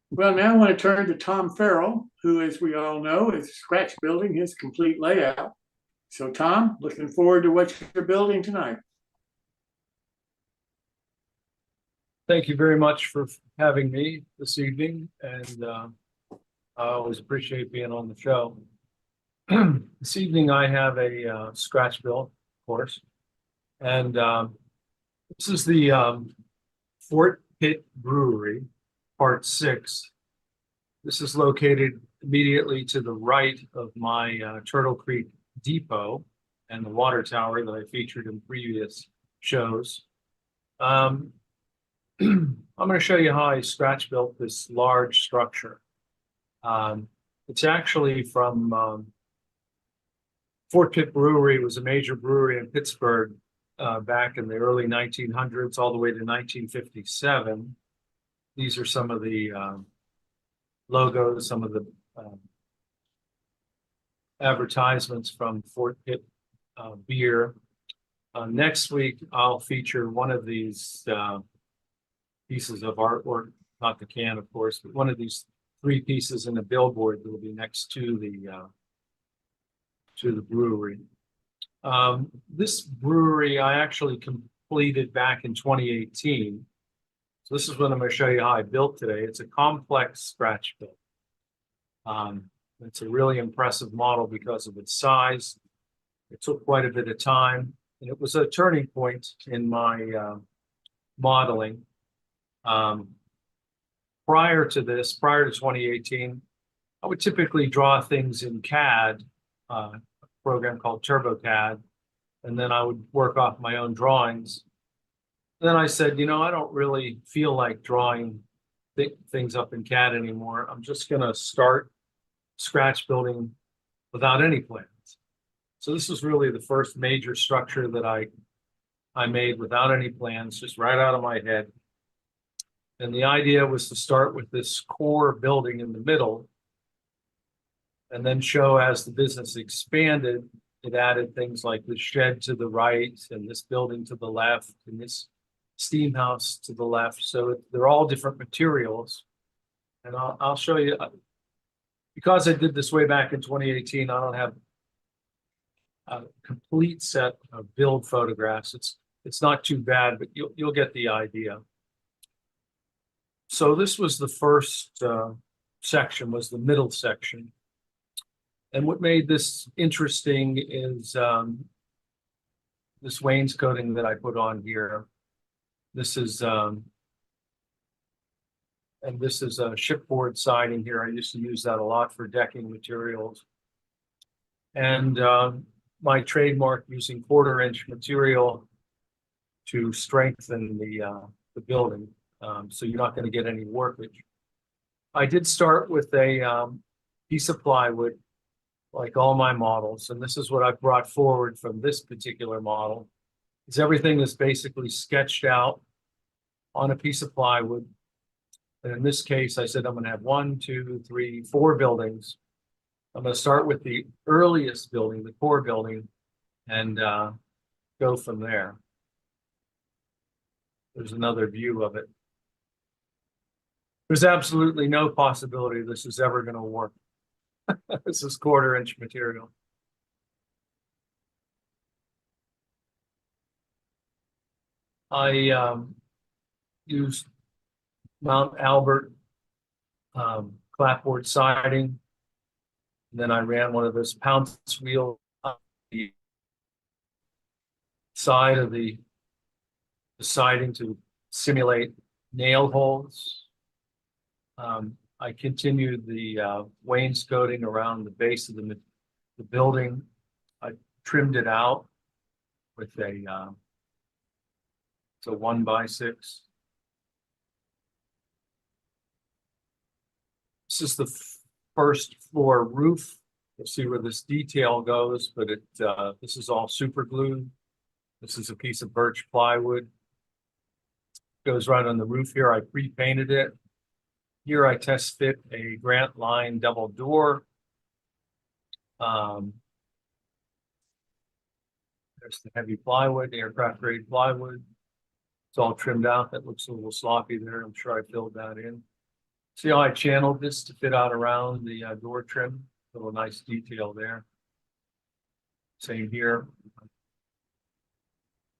Well, now I want to turn to Tom Farrell, who, as we all know, is scratch building his complete layout. So, Tom, looking forward to what you're building tonight. Thank you very much for having me this evening, and I always appreciate being on the show. This evening I have a scratch build, of course, and this is the Fort Pitt Brewery, Part 6. This is located immediately to the right of my Turtle Creek Depot and the water tower that I featured in previous shows. I'm going to show you how I scratch built this large structure. It's actually from Fort Pitt Brewery. Was a major brewery in Pittsburgh back in the early 1900s, all the way to 1957. These are some of the logos, some of the advertisements from Fort Pitt beer. Next week, I'll feature one of these pieces of artwork, not the can, of course, but one of these 3 pieces in a billboard that will be next to the brewery. This brewery I actually completed back in 2018. So this is what I'm going to show you how I built today. It's a complex scratch build. It's a really impressive model because of its size. It took quite a bit of time, and it was a turning point in my modeling. Prior to 2018, I would typically draw things in CAD, a program called TurboCAD, and then I would work off my own drawings. Then I said, I don't really feel like drawing things up in CAD anymore. I'm just going to start scratch building without any plans. So this was really the first major structure that I made without any plans, just right out of my head. And the idea was to start with this core building in the middle, and then show as the business expanded, it added things like the shed to the right, and this building to the left, and this steam house to the left. So they're all different materials. And I'll show you, because I did this way back in 2018, I don't have a complete set of build photographs. It's not too bad, but you'll get the idea. So this was the first section, was the middle section. And what made this interesting is this wainscoting that I put on here. This is and this is a shipboard siding here. I used to use that a lot for decking materials. And my trademark using 1/4-inch material to strengthen the building. So you're not going to get any warpage. I did start with a piece of plywood, like all my models, and this is what I've brought forward from this particular model. Is everything is basically sketched out on a piece of plywood. And in this case, I said I'm going to have 1, 2, 3, 4 buildings. I'm going to start with the earliest building, the core building, and go from there. There's another view of it. There's absolutely no possibility this is ever going to work. This is 1/4-inch material. I used Mount Albert clapboard siding. And then I ran one of those pounce wheels up the side of the siding to simulate nail holes. I continued the wainscoting around the base of the building. I trimmed it out with a 1x6. This is the first floor roof. You'll see where this detail goes, but this is all super glued. This is a piece of birch plywood. Goes right on the roof here. I pre-painted it. Here I test fit a Grant Line double door. There's the heavy plywood, aircraft grade plywood. It's all trimmed out. That looks a little sloppy there. I'm sure I filled that in. See how I channeled this to fit out around the door trim? Little nice detail there. Same here.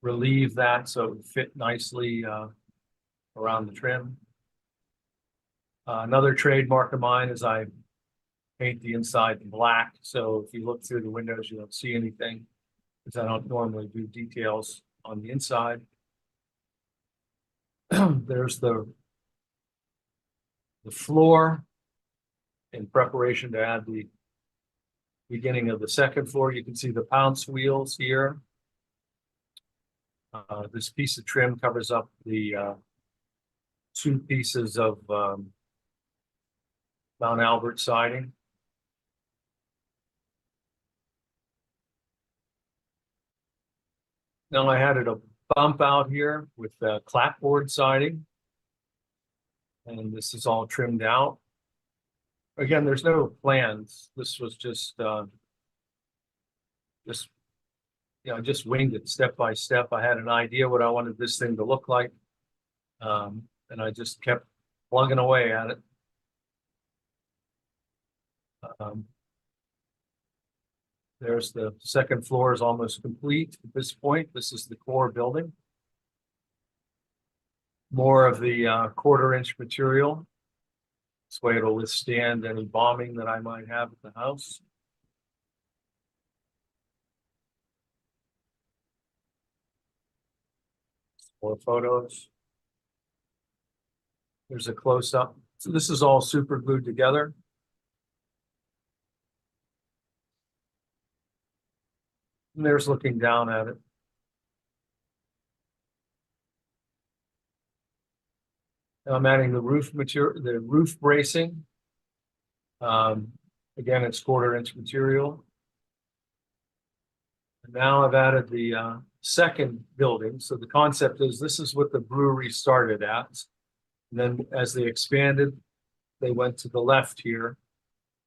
Relieve that so it would fit nicely around the trim. Another trademark of mine is I paint the inside black. So if you look through the windows, you don't see anything because I don't normally do details on the inside. There's the floor in preparation to add the beginning of the second floor. You can see the pounce wheels here. This piece of trim covers up the two pieces of Mount Albert siding. Now I had it a bump out here with clapboard siding. And this is all trimmed out. Again, there's no plans. This was just winged it step by step. I had an idea what I wanted this thing to look like. And I just kept plugging away at it. There's the second floor is almost complete at this point. This is the core building. More of the 1/4-inch material. This way it'll withstand any bombing that I might have at the house. More photos. There's a close-up. So this is all super glued together. And there's looking down at it. Now I'm adding the roof material, the roof bracing. Again, it's 1/4-inch material. And now I've added the second building. So the concept is this is what the brewery started at. And then as they expanded, they went to the left here.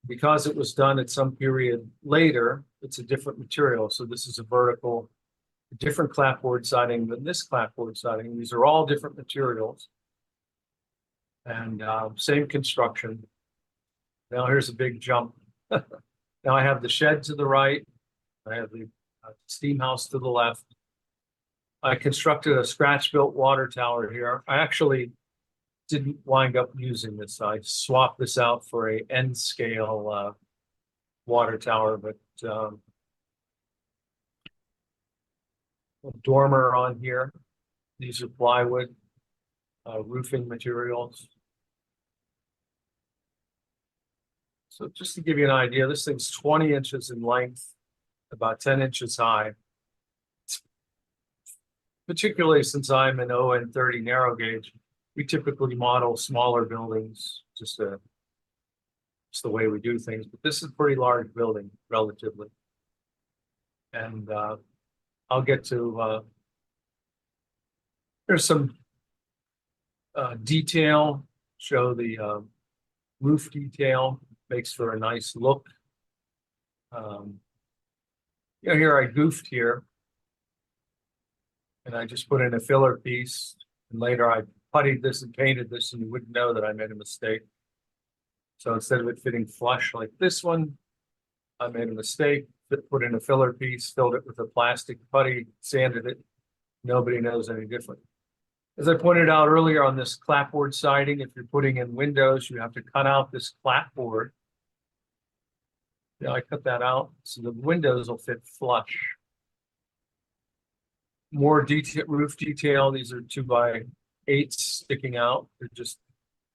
Because it was done at some period later, it's a different material. So this is a vertical, different clapboard siding than this clapboard siding. These are all different materials. And same construction. Now here's a big jump. Now I have the shed to the right. I have the steam house to the left. I constructed a scratch-built water tower here. I actually didn't wind up using this. I swapped this out for a N-scale water tower, but a dormer on here. These are plywood, roofing materials. So just to give you an idea, this thing's 20 inches in length, about 10 inches high. Particularly since I'm an On30 narrow gauge, we typically model smaller buildings, just the way we do things. But this is a pretty large building, relatively. And I'll get to, there's some detail, show the roof detail, makes for a nice look. Here I goofed here. And I just put in a filler piece. And later I puttied this and painted this, and you wouldn't know that I made a mistake. So instead of it fitting flush like this one, I made a mistake, put in a filler piece, filled it with a plastic putty, sanded it. Nobody knows any different. As I pointed out earlier on this clapboard siding, if you're putting in windows, you have to cut out this clapboard. I cut that out so the windows will fit flush. More detail, roof detail. These are 2x8s sticking out. They're just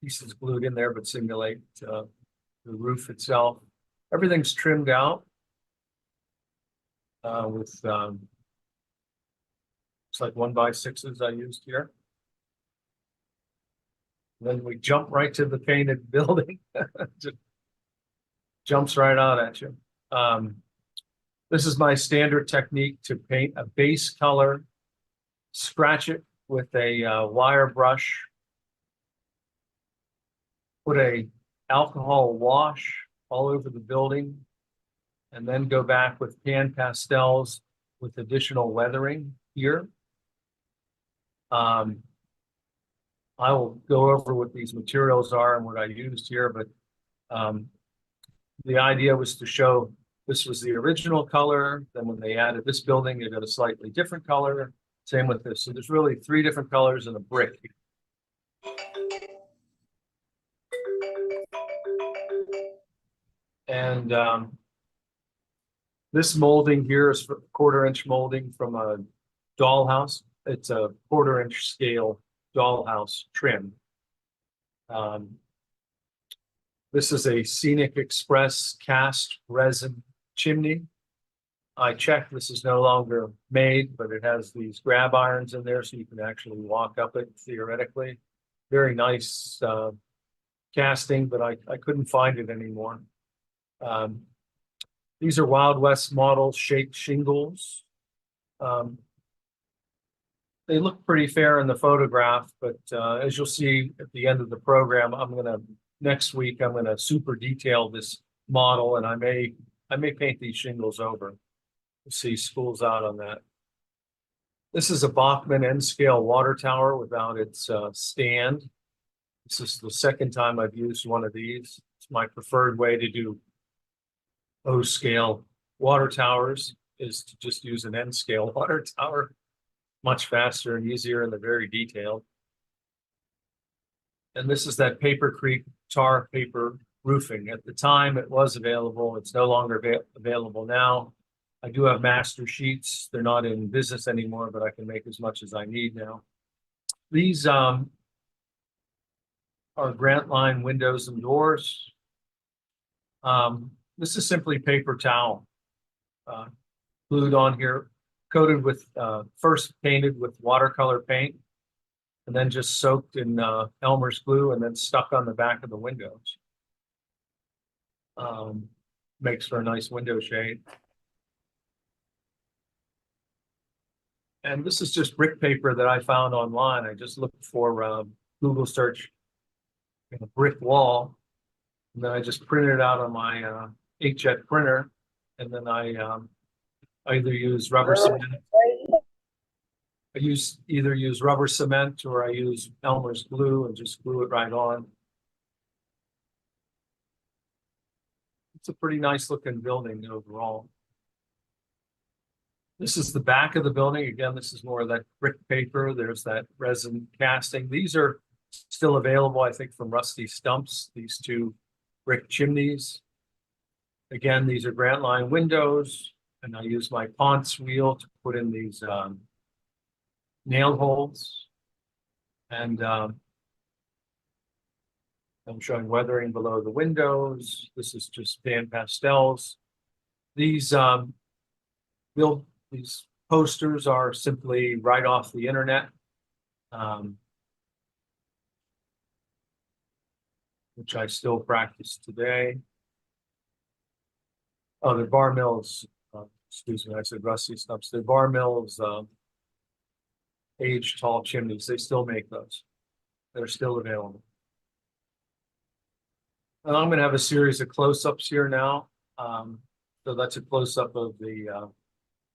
pieces glued in there, but simulate the roof itself. Everything's trimmed out with it's like 1x6s I used here. Then we jump right to the painted building. Just jumps right out at you. This is my standard technique to paint a base color, scratch it with a wire brush, put a alcohol wash all over the building, and then go back with pan pastels with additional weathering here. I will go over what these materials are and what I used here, but the idea was to show this was the original color. Then when they added this building, they got a slightly different color. Same with this. So there's really 3 different colors in a brick. And this molding here is 1/4-inch molding from a dollhouse. It's a 1/4-inch scale dollhouse trim. This is a Scenic Express cast resin chimney. I checked, this is no longer made, but it has these grab irons in there so you can actually walk up it theoretically. Very nice casting, but I couldn't find it anymore. These are Wild West model shaped shingles. They look pretty fair in the photograph, but as you'll see at the end of the program, next week I'm gonna super detail this model, and I may paint these shingles over. We'll see schools out on that. This is a Bachmann N-scale water tower without its stand. This is the 2nd time I've used one of these. It's my preferred way to do O-scale water towers, is to just use an N-scale water tower. Much faster and easier, and they're very detailed. And this is that Paper Creek tar paper roofing. At the time it was available. It's no longer available now. I do have master sheets. They're not in business anymore, but I can make as much as I need now. These are Grant Line windows and doors. This is simply paper towel glued on here, coated with first painted with watercolor paint, and then just soaked in Elmer's glue and then stuck on the back of the windows. Makes for a nice window shade. And this is just brick paper that I found online. I just looked for Google search a brick wall, and then I just printed it out on my inkjet printer, and then I either use rubber cement. I either use rubber cement or I use Elmer's glue and just glue it right on. It's a pretty nice looking building overall. This is the back of the building. Again, this is more of that brick paper. There's that resin casting. These are still available, I think, from Rusty Stumps, these 2 brick chimneys. Again, these are Grant Line windows, and I use my Ponce wheel to put in these nail holes. And I'm showing weathering below the windows. This is just pan pastels. These these posters are simply right off the internet, which I still practice today. Oh, they're Bar Mills. Excuse me, I said Rusty Stumps. They're Bar Mills aged tall chimneys. They still make those. They're still available. And I'm going to have a series of close-ups here now. So that's a close-up of the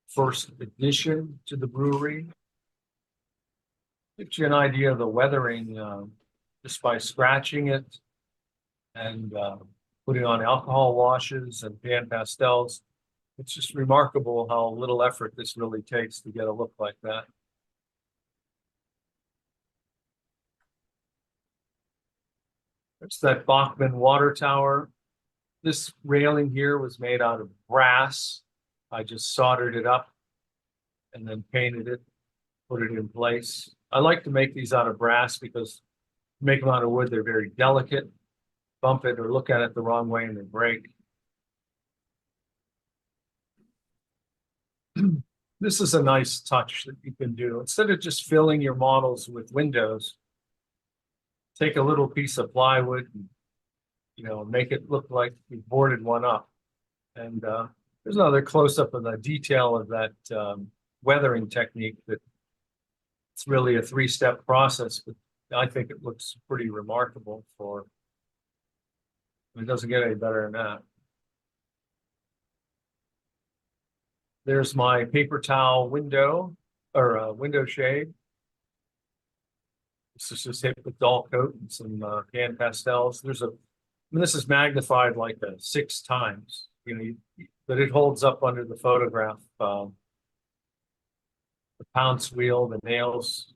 first addition to the brewery. Gives you an idea of the weathering just by scratching it and putting on alcohol washes and pan pastels. It's just remarkable how little effort this really takes to get a look like that. There's that Bachmann water tower. This railing here was made out of brass. I just soldered it up and then painted it, put it in place. I like to make these out of brass because make them out of wood, they're very delicate. Bump it or look at it the wrong way and they break. This is a nice touch that you can do. Instead of just filling your models with windows, take a little piece of plywood and, make it look like you boarded one up. And there's another close-up of the detail of that weathering technique. That it's really a 3-step process, but I think it looks pretty remarkable for. It doesn't get any better than that. There's my paper towel window or window shade. This is just hit with dull coat and some pan pastels. I mean, this is magnified like 6 times, you know, but it holds up under the photograph. The pounce wheel, the nails,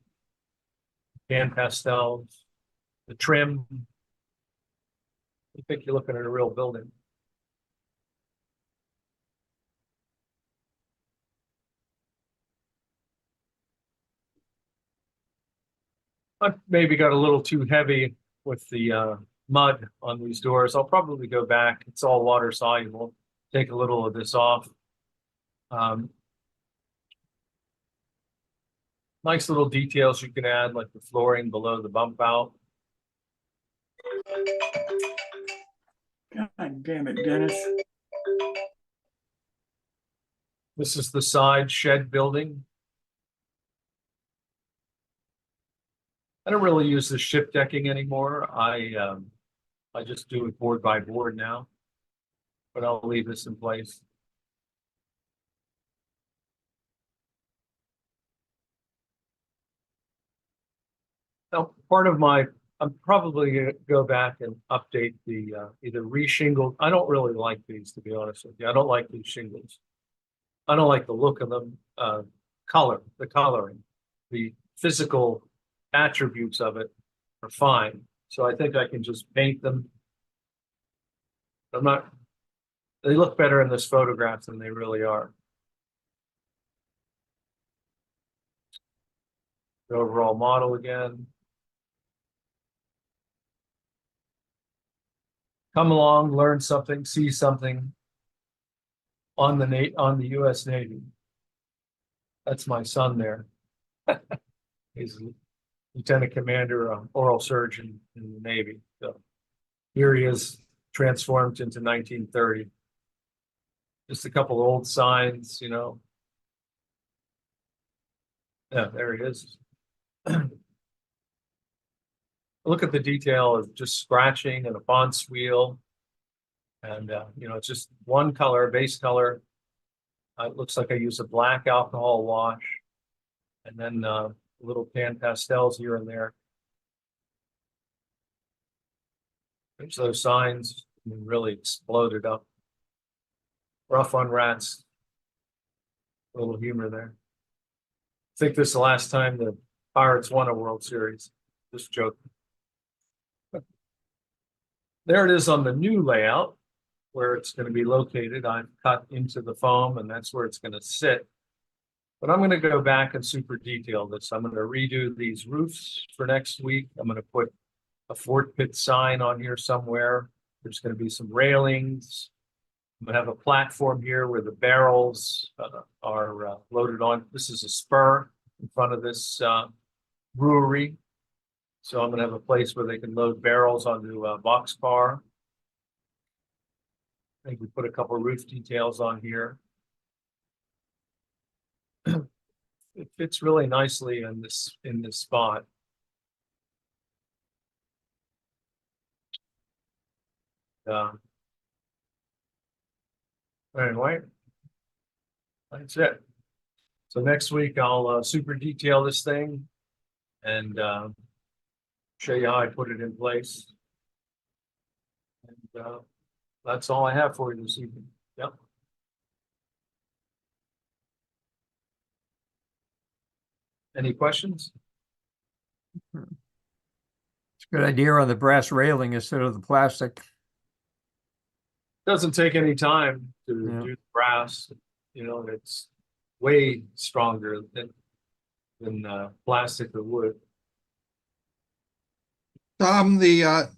pan pastels, the trim. You think you're looking at a real building. I maybe got a little too heavy with the mud on these doors. I'll probably go back. It's all water soluble. Take a little of this off. Nice little details you can add, like the flooring below the bump out. God damn it, Dennis. This is the side shed building. I don't really use the ship decking anymore. I just do it board by board now, but I'll leave this in place. Now, part of I'm probably gonna go back and update the either reshingled. I don't really like these, to be honest with you. I don't like these shingles. I don't like the look of them. The coloring, the physical attributes of it are fine. So I think I can just paint them. They look better in this photograph than they really are. The overall model again. Come along, learn something, see something on the U.S. Navy. That's my son there. He's lieutenant commander, oral surgeon in the Navy. So here he is, transformed into 1930. Just a couple old signs, you know. Yeah, there he is. Look at the detail of just scratching and a Ponce wheel. And, you know, it's just one color, base color. It looks like I use a black alcohol wash. And then little pan pastels here and there. There's those signs. I mean, really exploded up. Rough on rats. A little humor there. I think this is the last time the Pirates won a World Series. Just joking. There it is on the new layout where it's going to be located. I've cut into the foam and that's where it's going to sit. But I'm going to go back and super detail this. I'm going to redo these roofs for next week. I'm going to put a Fort Pitt sign on here somewhere. There's going to be some railings. I'm going to have a platform here where the barrels are loaded on. This is a spur in front of this brewery. So I'm going to have a place where they can load barrels onto a boxcar. I think we put a couple of roof details on here. It fits really nicely in this spot. Anyway, that's it. So next week I'll super detail this thing and show you how I put it in place. And that's all I have for you this evening. Yep. Any questions? It's a good idea on the brass railing instead of the plastic. Doesn't take any time to Yeah. do the brass. You know, it's way stronger than plastic or wood. Tom, the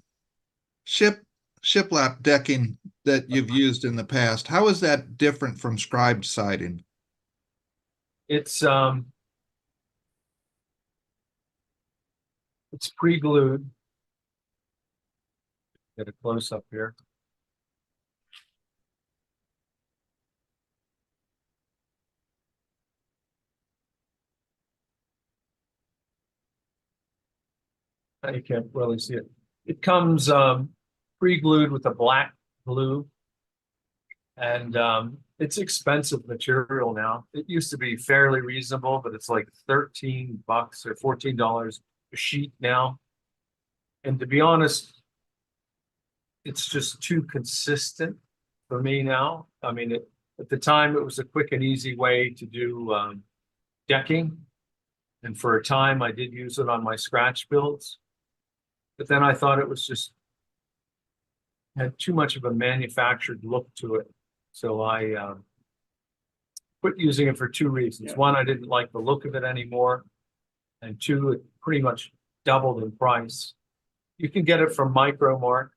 shiplap decking that you've used in the past, how is that different from scribed siding? It's pre-glued. Get a close up here. You can't really see it. It comes pre-glued with a black glue. And it's expensive material now. It used to be fairly reasonable, but it's like $13 or $14 a sheet now. And to be honest, it's just too consistent for me now. I mean, at the time, it was a quick and easy way to do decking. And for a time, I did use it on my scratch builds. But then I thought it was just had too much of a manufactured look to it. So I quit using it for two reasons. Yeah. One, I didn't like the look of it anymore. And two, it pretty much doubled in price. You can get it from Micro Mark.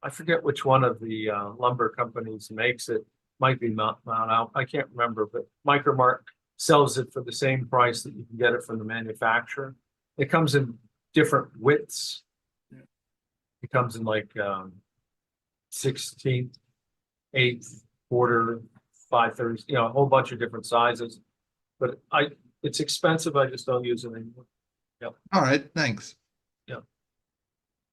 I forget which one of the lumber companies makes it. Might be Mount Out. I can't remember, but Micro Mark sells it for the same price that you can get it from the manufacturer. It comes in different widths. Yeah. It comes in like 16th, 8th, quarter, 5/30, you know, a whole bunch of different sizes. But it's expensive. I just don't use it anymore. All right, thanks.